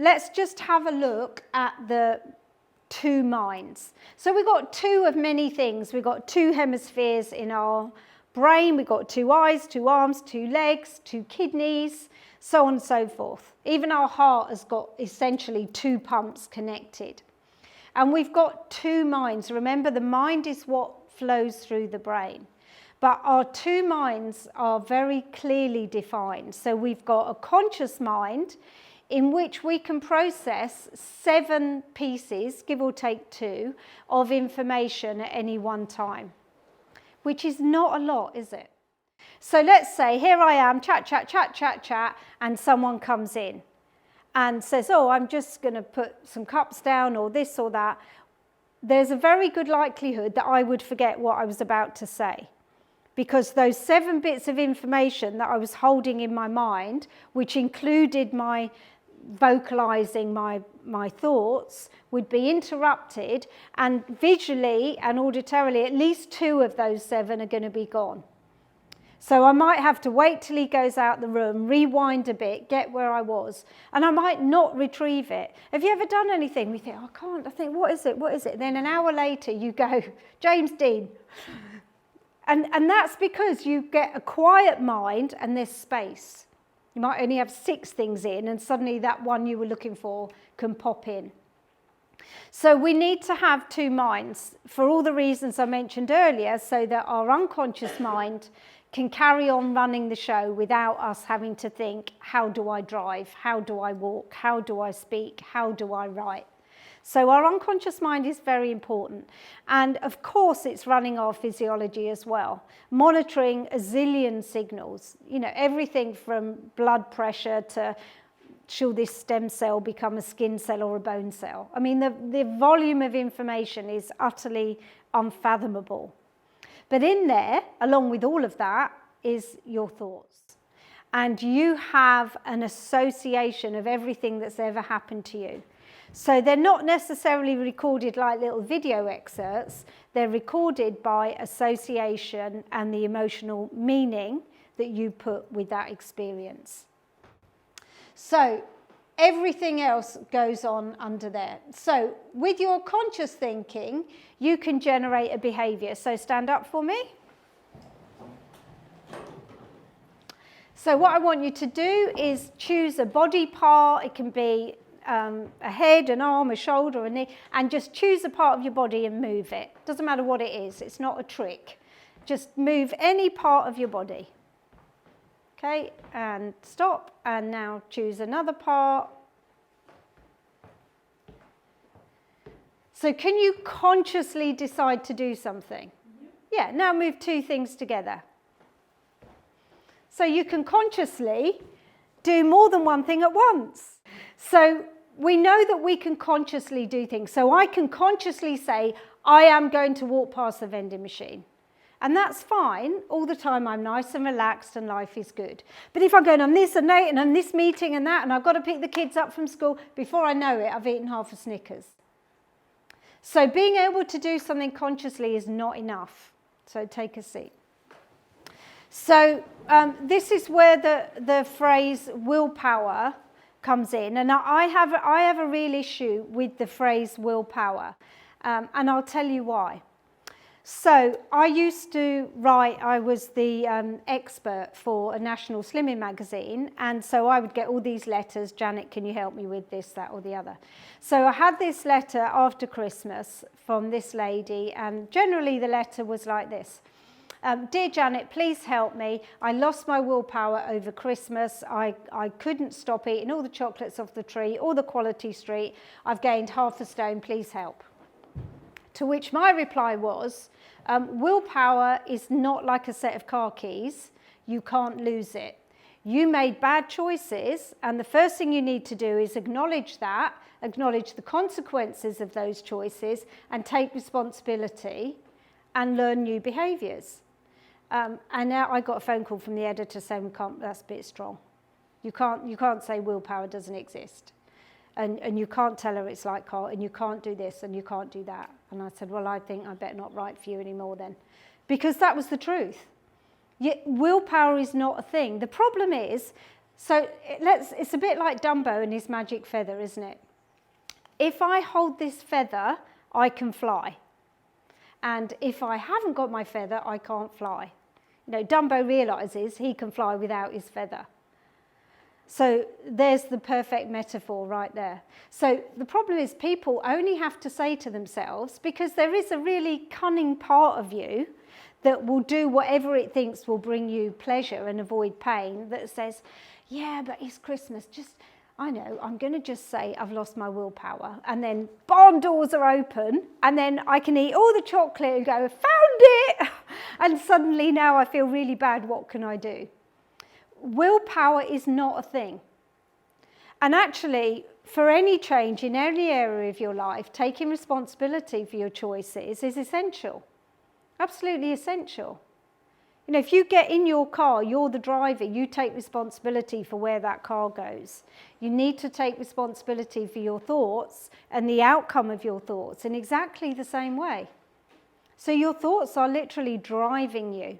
let's just have a look at the two minds. So we've got two of many things. We've got two hemispheres in our brain. We've got two eyes, two arms, two legs, two kidneys, so on and so forth. Even our heart has got essentially two pumps connected. And we've got two minds. Remember, the mind is what flows through the brain. But our two minds are very clearly defined. So we've got a conscious mind in which we can process 7 pieces, give or take 2, of information at any one time, which is not a lot, is it? So let's say here I am, chat, and someone comes in and says, oh, I'm just going to put some cups down or this or that. There's a very good likelihood that I would forget what I was about to say, because those 7 bits of information that I was holding in my mind, which included my vocalizing my thoughts, would be interrupted, and visually and auditorily at least 2 of those 7 are going to be gone. So I might have to wait till he goes out the room, rewind a bit, get where I was, and I might not retrieve it. Have you ever done anything? We think, oh, I can't, I think, what is it? Then an hour later you go, James Dean. And that's because you get a quiet mind and there's space. You might only have 6 things in, and suddenly that one you were looking for can pop in. So we need to have 2 minds for all the reasons I mentioned earlier, so that our unconscious mind can carry on running the show without us having to think, how do I drive? How do I walk? How do I speak? How do I write? So our unconscious mind is very important. And of course, it's running our physiology as well, monitoring a zillion signals, you know, everything from blood pressure to shall this stem cell become a skin cell or a bone cell? I mean, the volume of information is utterly unfathomable. But in there, along with all of that, is your thoughts. And you have an association of everything that's ever happened to you. So they're not necessarily recorded like little video excerpts. They're recorded by association and the emotional meaning that you put with that experience. So everything else goes on under there. So with your conscious thinking, you can generate a behavior. So stand up for me. So what I want you to do is choose a body part. It can be a head, an arm, a shoulder, a knee, and just choose a part of your body and move it. Doesn't matter what it is. It's not a trick. Just move any part of your body. Okay, and stop, and now choose another part. So can you consciously decide to do something? Yeah, now move 2 things together. So you can consciously do more than one thing at once. So we know that we can consciously do things. So I can consciously say, I am going to walk past the vending machine. And that's fine. All the time I'm nice and relaxed and life is good. But if I'm going on this and that and on this meeting and that, and I've got to pick the kids up from school, before I know it, I've eaten half a Snickers. So being able to do something consciously is not enough. So take a seat. So this is where the phrase willpower comes in. And I have a real issue with the phrase willpower. And I'll tell you why. So I used to write, I was the expert for a national slimming magazine, and so I would get all these letters, Janet, can you help me with this, that or the other? So I had this letter after Christmas from this lady, and generally the letter was like this. Dear Janet, please help me. I lost my willpower over Christmas. I couldn't stop eating all the chocolates off the tree or the Quality Street. I've gained half a stone, please help. To which my reply was, willpower is not like a set of car keys. You can't lose it. You made bad choices, and the first thing you need to do is acknowledge that, acknowledge the consequences of those choices, and take responsibility and learn new behaviours. And now I got a phone call from the editor saying, that's a bit strong. You can't say willpower doesn't exist. And you can't tell her it's like car, and you can't do this, and you can't do that. And I said, well, I think I better not write for you anymore then. Because that was the truth. Willpower is not a thing. The problem is, So it's a bit like Dumbo and his magic feather, isn't it? If I hold this feather, I can fly. And if I haven't got my feather, I can't fly. You know, Dumbo realises he can fly without his feather. So there's the perfect metaphor right there. So the problem is people only have to say to themselves, because there is a really cunning part of you that will do whatever it thinks will bring you pleasure and avoid pain, that says, yeah, but it's Christmas, just, I know, I'm going to just say I've lost my willpower, and then barn doors are open, and then I can eat all the chocolate and go, found it, and suddenly now I feel really bad, what can I do? Willpower is not a thing. And actually, for any change in any area of your life, taking responsibility for your choices is essential. Absolutely essential. You know, if you get in your car, you're the driver, you take responsibility for where that car goes. You need to take responsibility for your thoughts and the outcome of your thoughts in exactly the same way. So your thoughts are literally driving you.